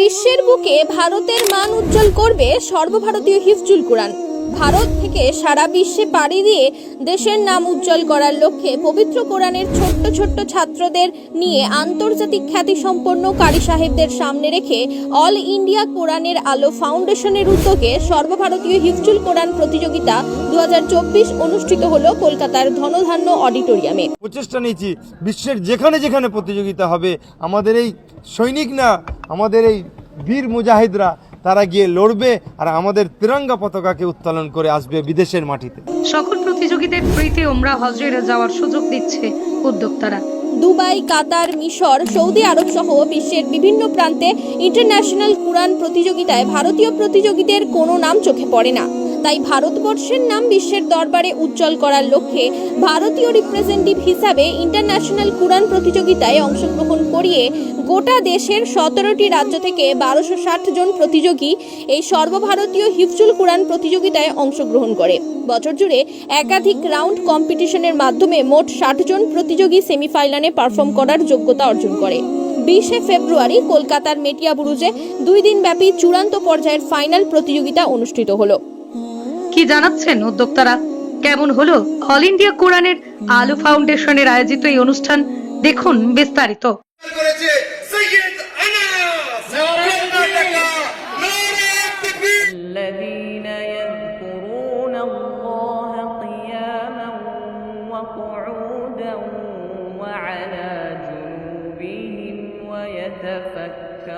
বিশ্বের বুকে ভারতের মান উজ্জ্বল করবে সর্বভারতীয় হিফজুল কোরআন। ভারত থেকে সারা বিশ্বে পাড়ি দিয়ে দেশের নাম উজ্জ্বল করার লক্ষ্যে পবিত্র কোরআনের ছোট্ট ছোট্ট ছাত্রদের নিয়ে আন্তর্জাতিক খ্যাতিসম্পন্ন কারি সাহেবদের সামনে রেখে অল ইন্ডিয়া কোরআনের আলো ফাউন্ডেশনের উদ্যোগে সর্বভারতীয় হিফজুল কোরআন প্রতিযোগিতা 2024 অনুষ্ঠিত হলো কলকাতার ধনধান্য অডিটোরিয়ামে। প্রচেষ্টা নিয়েছি বিশ্বের যেখানে যেখানে প্রতিযোগিতা হবে আমাদের এই সৈনিক না, আমাদের এই বীর মুজাহিদরা তারা গিয়ে লড়বে আর আমাদের তিরঙ্গা পতাকাকে উত্তোলন করে আসবে বিদেশের মাটিতে। সকল প্রতিযোগীদের ফ্রিতে ওমরা হজে যাওয়ার সুযোগ দিচ্ছে উদ্যোক্তারা। দুবাই, কাতার, মিশর, সৌদি আরব সহ বিশ্বের বিভিন্ন প্রান্তে ইন্টারন্যাশনাল কোরআন প্রতিযোগিতায় ভারতীয় প্রতিযোগীদের কোনো নাম চোখে পড়ে না। তাই ভারতবর্ষের নাম বিশ্বের দরবারে উজ্জ্বল করার লক্ষ্যে ভারতীয় রিপ্রেজেন্টেটিভ হিসাবে ইন্টারন্যাশনাল কোরআন প্রতিযোগিতায় অংশগ্রহণ করিয়ে গোটা দেশের 17টি রাজ্য থেকে 1260 জন প্রতিযোগী এই সর্বভারতীয় হিফজুল কোরআন প্রতিযোগিতায় অংশগ্রহণ করে। বছর জুড়ে একাধিক রাউন্ড কম্পিটিশনের মাধ্যমে মোট 60 জন প্রতিযোগী সেমিফাইনালে পারফর্ম করার যোগ্যতা অর্জন করে। 20 ফেব্রুয়ারি কলকাতার মেটিয়া বুরুজে 2 দিন ব্যাপী চূড়ান্ত পর্যায়ের ফাইনাল প্রতিযোগিতা অনুষ্ঠিত হলো। কি জানাচ্ছেন উদ্যোক্তারা? কেমন হলো অল ইন্ডিয়া কোরআনের আলো ফাউন্ডেশনের আয়োজিত এই অনুষ্ঠান? দেখুন বিস্তারিত। الذين يذكرون الله قياما وقعودا وعلى جنوبهم ويتفكرون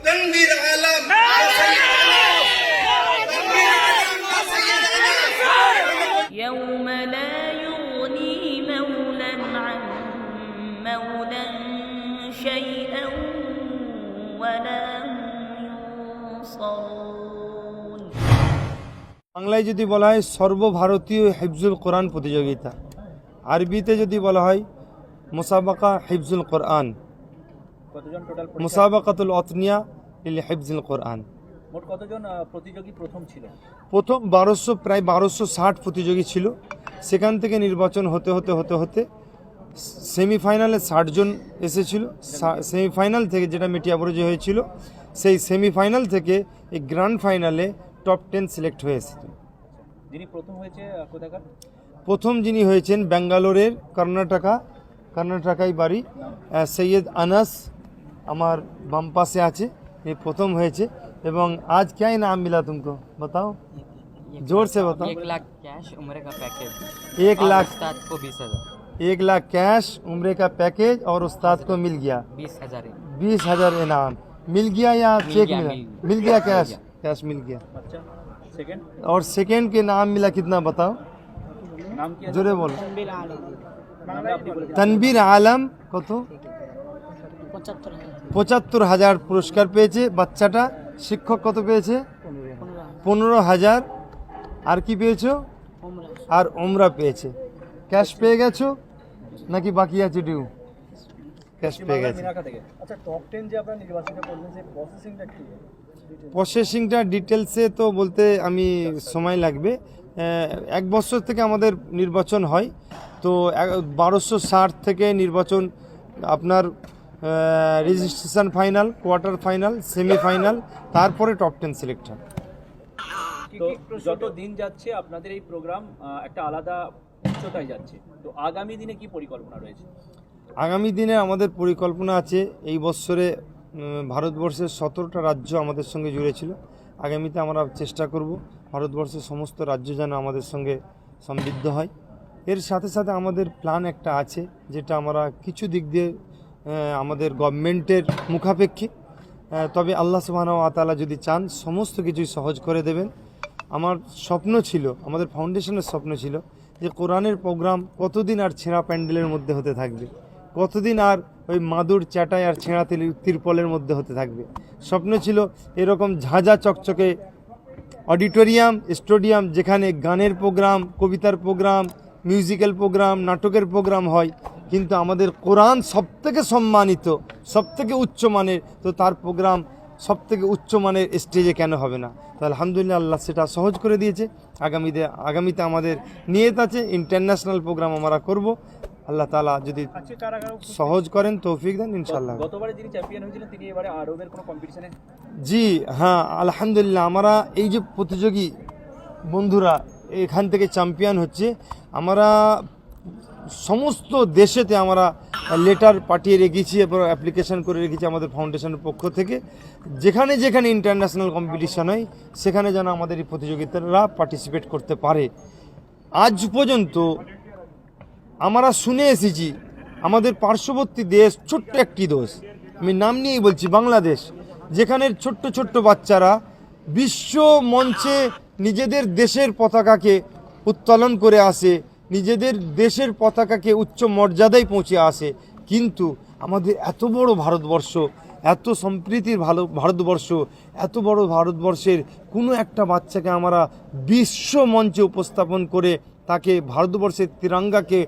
تنوير عالم يوم لا يغني مولا عن مولا شيئا ولا বাংলায় যদি বলা হয় সর্বভারতীয় হিফজুল কোরআন প্রতিযোগিতা, আরবিতে যদি বলা হয় মুসাবাকা হিফজুল কোরআন, মুসাবাকাতুল অতনিয়া লিল হিফজুল কোরআন। মোট কতজন প্রতিযোগী প্রথম ছিল? প্রথম প্রায় 1260 প্রতিযোগী ছিল। সেখান থেকে নির্বাচন হতে হতে হতে হতে সেমিফাইনালে 60 জন এসেছিল। সেমিফাইনাল থেকে যেটা মেটিয়া বুরুজে হয়েছিল, সেই সেমিফাইনাল থেকে এই গ্র্যান্ড ফাইনালে টপ 10 সিলেক্ট হয়ে এসেছে। যিনি প্রথম হয়েছে কোথাকার? প্রথম যিনি হয়েছেন বেঙ্গালোরের কর্ণাটকায় বাড়ি সৈয়দ আনাস, আমার বাম পাশে আছে, এই প্রথম হয়েছে। এবং আজ क्या इनाम मिला तुमको बताओ, जोर से बताओ। 1 लाख कैश उम्र का पैकेज, 1 लाख उस्ताद को 20,000, 1 लाख कैश उम्र का पैकेज और उस्ताद को मिल गया 20,000 20,000 इनाम मिल गया या चेक मिला? मिल गया कैश मिल गया। अच्छा, सेकंड और सेकंड के नाम मिला कितना बताओ, नाम क्या? जोरे बोलो। नामটা আপনি বলে দিন। তনবীর আলম কত? 75,000 পুরস্কার পেয়েছে বাচ্চাটা। শিক্ষক কত পেয়েছে? 15,000। আর কি পেয়েছো? আর ওমরা পেয়েছে। ক্যাশ পেয়ে গেছো নাকি বাকি আছে ডিউ? ক্যাশ পেয়ে গেছে। মিনাখা থেকে। আচ্ছা, টপ 10 যে আপনারা নির্বাচিত করলেন, সেই প্রসেসিংটা কি? প্রসেসিংটা ডিটেলসে তো বলতে আমি সময় লাগবে। 1 বছর থেকে আমাদের নির্বাচন হয়, তো 1260 থেকে নির্বাচন আপনার registration final, quarter final, semifinal, তারপরে টপ 10 সিলেক্ট হয়। তো যত দিন যাচ্ছে আপনাদের এই প্রোগ্রাম একটা আলাদা উচ্চতায় যাচ্ছে, তো আগামী দিনে কি পরিকল্পনা রয়েছে? আগামী দিনে আমাদের পরিকল্পনা আছে, এই বছরে ভারতবর্ষের 17টা রাজ্য আমাদের সঙ্গে জুড়েছিল। আগামীতে আমরা চেষ্টা করব ভারতবর্ষের সমস্ত রাজ্য যেন আমাদের সঙ্গে সমৃদ্ধ হয়। এর সাথে সাথে আমাদের প্ল্যান একটা আছে, যেটা আমরা কিছু দিক দিয়ে আমাদের গভর্নমেন্টের মুখাপেক্ষী, তবে আল্লাহ সুবহানাহু ওয়া তাআলা যদি চান সমস্ত কিছুই সহজ করে দেবেন। আমার স্বপ্ন ছিল, আমাদের ফাউন্ডেশনের স্বপ্ন ছিল যে কোরআনের প্রোগ্রাম কতদিন আর ছেঁড়া প্যান্ডেলের মধ্যে হতে থাকবে, কতদিন আর ওই মাদুর চাটাই আর ছেঁড়া তিরপলের মধ্যে হতে থাকবে। স্বপ্ন ছিল এরকম ঝাঁঝা চকচকে অডিটোরিয়াম, স্টেডিয়াম, যেখানে গানের প্রোগ্রাম, কবিতার প্রোগ্রাম, মিউজিক্যাল প্রোগ্রাম, নাটকের প্রোগ্রাম হয়। কিন্তু আমাদের কোরআন সবথেকে সম্মানিত, সবথেকে উচ্চমানের, তো তার প্রোগ্রাম সবথেকে উচ্চমানের স্টেজে কেন হবে না? তো আলহামদুলিল্লাহ আল্লাহ সেটা সহজ করে দিয়েছে। আগামীতে আমাদের নিয়ত আছে ইন্টারন্যাশনাল প্রোগ্রাম আমরা করব। আল্লাহ তাআলা যদি সহজ করেন, তৌফিক দেন, ইনশাআল্লাহ। গতবারে যিনি চ্যাম্পিয়ন হয়েছিলেন তিনি এবারে আরবের কোনো কম্পিটিশনে? জি হ্যাঁ, আলহামদুলিল্লাহ। আমরা এই যে প্রতিযোগী বন্ধুরা এখান থেকে চ্যাম্পিয়ন হচ্ছে, আমরা সমস্ত দেশেতে আমরা লেটার পাঠিয়ে রেখেছি এবং অ্যাপ্লিকেশন করে রেখেছি আমাদের ফাউন্ডেশনের পক্ষ থেকে, যেখানে যেখানে ইন্টারন্যাশনাল কম্পিটিশন হয় সেখানে যেন আমাদের এই প্রতিযোগিতারা পার্টিসিপেট করতে পারে। আজ পর্যন্ত আমরা শুনে এসেছি আমাদের পার্শ্ববর্তী দেশ, ছোট্ট একটি দেশ, আমি নাম নিয়েই বলছি, বাংলাদেশ, যেখানে ছোট্ট ছোট্ট বাচ্চারা বিশ্ব মঞ্চে নিজেদের দেশের পতাকাকে উত্তোলন করে আসে, নিজেদের দেশের পতাকাকে উচ্চ মর্যাদায় পৌঁছে আসে। কিন্তু আমাদের এত বড় ভারতবর্ষ, এত সম্প্রীতির ভারতবর্ষ, এত বড় ভারতবর্ষের কোনো একটা বাচ্চাকে আমরা বিশ্ব মঞ্চে উপস্থাপন করে তাকে ভারতবর্ষের তিরঙ্গাকে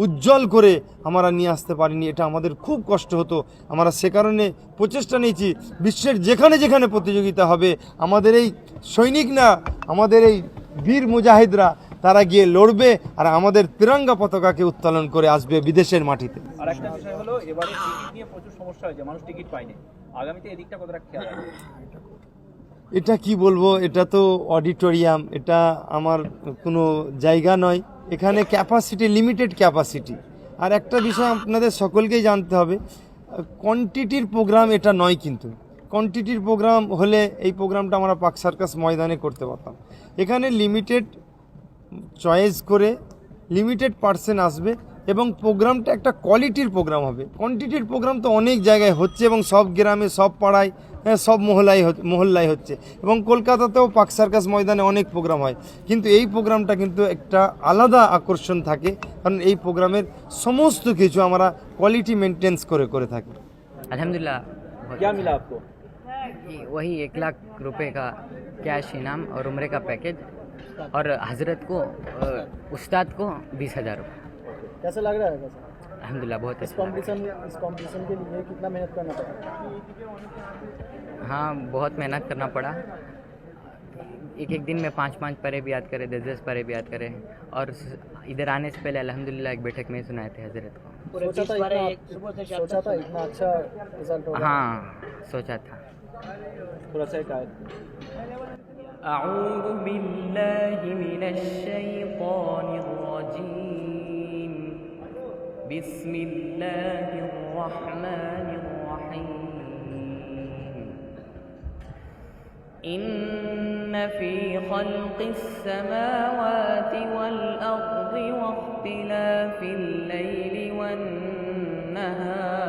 উজ্জ্বল করে আমরা নিয়ে আসতে পারিনি। এটা আমাদের খুব কষ্ট হতো। আমরা সে কারণে প্রচেষ্টা নিয়েছি, বিশ্বের যেখানে যেখানে প্রতিযোগিতা হবে আমাদের এই সৈনিকরা, আমাদের এই বীর মুজাহিদরা তারা গিয়ে লড়বে আর আমাদের তিরঙ্গা পতাকাকে উত্তোলন করে আসবে বিদেশের মাটিতে। আর একটা বিষয় হলো এবারে টিকিট নিয়ে প্রচুর সমস্যা হয়েছে, মানুষ টিকিট পায়নি। আগামীতে এদিকটা কতটা খেয়াল রাখবে? এটা কি বলবো, এটা তো অডিটোরিয়াম, এটা আমার কোনো জায়গা নয়। এখানে ক্যাপাসিটি, লিমিটেড ক্যাপাসিটি। আর একটা বিষয় আপনাদের সকলকেই জানতে হবে, কোয়ান্টিটির প্রোগ্রাম এটা নয়। কিন্তু কোয়ান্টিটির প্রোগ্রাম হলে এই প্রোগ্রামটা আমরা পার্ক সার্কাস ময়দানে করতে পারতাম। এখানে লিমিটেড চয়েস করে লিমিটেড পার্সন আসবে এবং প্রোগ্রামটা একটা কোয়ালিটির প্রোগ্রাম হবে। কোয়ান্টিটির প্রোগ্রাম তো অনেক জায়গায় হচ্ছে এবং সব গ্রামে, সব পাড়ায়, সব মহল্লায় হচ্ছে এবং কলকাতাতেও পার্ক সার্কাস ময়দানে অনেক প্রোগ্রাম হয়। কিন্তু এই প্রোগ্রামটা কিন্তু একটা আলাদা আকর্ষণ থাকে, কারণ এই প্রোগ্রামের সমস্ত কিছু আমরা কোয়ালিটি মেনটেন্স করে থাকি। अल्हम्दुलिल्लाह क्या मिला आपको? वही 1 लाख रुपए का कैश इनाम और उम्रे का पैकेज और हजरत को उस्ताद को 20,000 रुपये। कैसा लग रहा है? कैसा अल्हम्दुलिल्लाह बहुत इस अच्छा लगा। कंपटीशन के लिए कितना मेहनत करना पड़ा? हाँ बहुत मेहनत करना पड़ा। एक दिन में 5 परे भी याद करे, 10 परे भी याद करे। और इधर आने से पहले अल्हम्दुलिल्लाह एक बैठक में सुनाए थे हजरत को। सोचा था इतना अच्छा रिजल्ट होगा? हाँ सोचा था। थोड़ा सा एक आयत। أعوذ بالله من الشيطان الرجيم بسم الله الرحمن الرحيم إن في خلق السماوات والأرض واختلاف الليل والنهار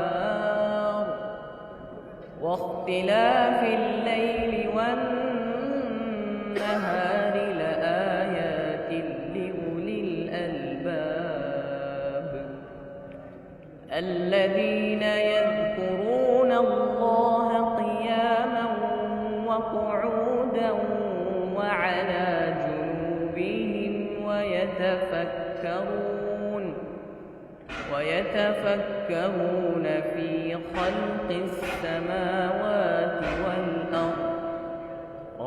لآيات لأولي الألباب الذين يذكرون الله قياما وقعودا وعلى جنوبهم ويتفكرون في خلق السماوات والأرض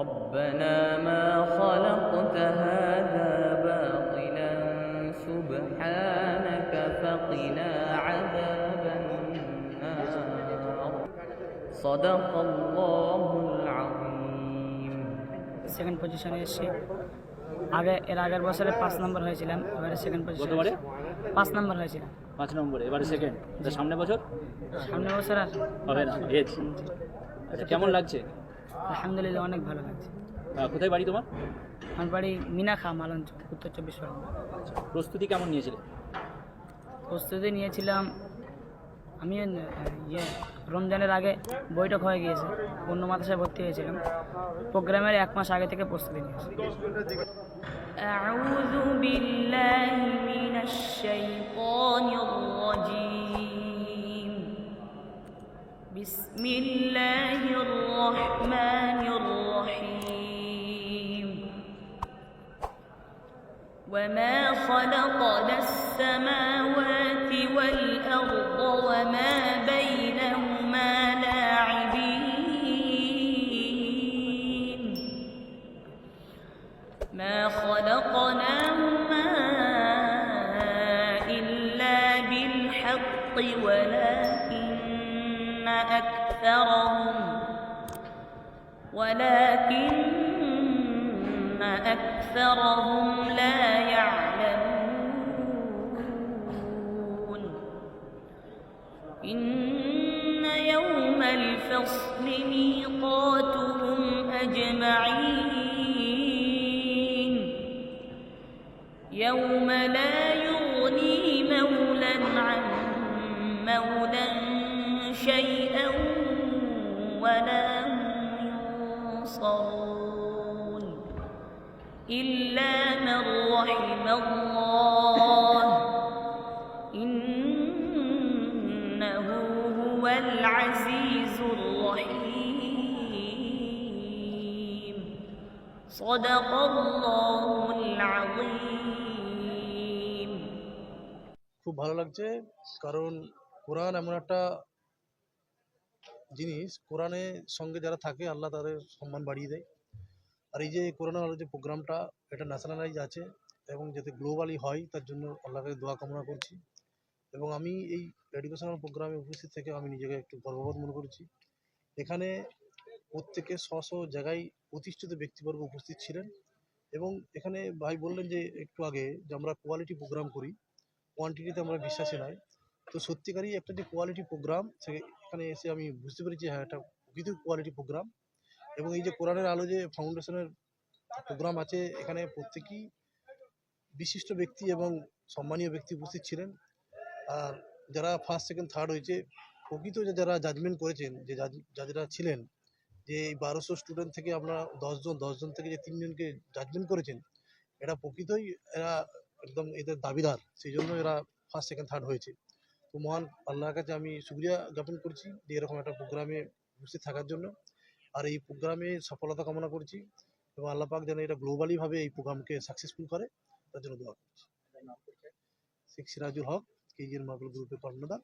ربنا ما خلقت هذا باطلا سبحانك فقنا عذاب النار صدق الله العظيم। সেকেন্ড পজিশনে এসেছি। এর আগের বছরে 5 নম্বর হয়েছিলাম, এবারে সেকেন্ড পজিশন। গতবারে 5 নম্বর হয়েছিলাম। 5 নম্বরে, এবারে সেকেন্ড। সামনে বছর আর হবে না? আচ্ছা, কেমন লাগছে? আলহামদুলিল্লাহ অনেক ভালো লাগছে। কোথায় বাড়ি তোমার? আমার বাড়ি মিনাখা, মালঞ্চ, উত্তর 24 পরগনা। প্রস্তুতি কেমন নিয়েছিলে? প্রস্তুতি নিয়েছিলাম আমি রমজানের আগে বৈঠক হয়ে গিয়েছে, অন্য মাদ্রাসায় ভর্তি হয়েছিলাম। প্রোগ্রামের 1 মাস আগে থেকে প্রস্তুতি নিয়েছি। أعوذ بالله من الشيطان الرجيم بسم الله الرحمن الرحيم وما خلقنا السماوات والأرض وما بينهما لاعبين ما خلقناهما إلا ولكن أكثرهم لا يعلمون إن يوم الفصل ميقاتهم أجمعين يوم لا يغني مولى عن مولى شيئا ولا هم ينصرون إلا من رحم الله إنه هو العزيز الرحيم صدق الله العظيم খুব ভালো লাগছে, কারণ কোরআন এমন একটা জিনিস, কোরআনের সঙ্গে যারা থাকে আল্লাহ তাদের সম্মান বাড়িয়ে দেয়। আর এই যে কোরআন আলো যে প্রোগ্রামটা, এটা ন্যাশনালাইজ আছে এবং যাতে গ্লোবালি হয় তার জন্য আল্লাহকে দোয়া কামনা করছি। এবং আমি এই এডুকেশনাল প্রোগ্রামে উপস্থিত থেকে আমি নিজেকে একটু গর্ববোধ মনে করছি। এখানে প্রত্যেকে স্ব জায়গায় প্রতিষ্ঠিত ব্যক্তিবর্গ উপস্থিত ছিলেন। এবং এখানে ভাই বললেন যে একটু আগে যে আমরা কোয়ালিটি প্রোগ্রাম করি, কোয়ান্টিটিতে আমরা বিশ্বাসী নয়। তো সত্যিকারই একটা যে কোয়ালিটি প্রোগ্রাম, এখানে এসে আমি বুঝতে পেরেছি হ্যাঁ এটা প্রকৃত কোয়ালিটি প্রোগ্রাম। এবং এই যে কোরআনের আলো যে ফাউন্ডেশনের প্রোগ্রাম আছে, এখানে প্রত্যেকেই বিশিষ্ট ব্যক্তি এবং সম্মানীয় ব্যক্তি উপস্থিত ছিলেন। আর যারা ফার্স্ট সেকেন্ড থার্ড হয়েছে, প্রকৃত যে যারা জাজমেন্ট করেছেন, যে যারা ছিলেন, যে এই 1200 স্টুডেন্ট থেকে আমরা 10 জন থেকে যে 3 জনকে জাজমেন্ট করেছেন, এরা প্রকৃতই এরা একদম এদের দাবিদার, সেই জন্য এরা ফার্স্ট সেকেন্ড থার্ড হয়েছে। তো মহান আল্লাহর কাছে আমি শুকরিয়া জ্ঞাপন করছি যে এরকম একটা প্রোগ্রামে উপস্থিত থাকার জন্য। আর এই প্রোগ্রামে সফলতা কামনা করছি এবং আল্লাহ পাক যেন এটা গ্লোবালিভাবে এই প্রোগ্রামকে সাকসেসফুল করে তার জন্য দোয়া করছি। শেখ সিরাজুল হক, কেজিএন মার্বেল গ্রুপের কর্ণধার।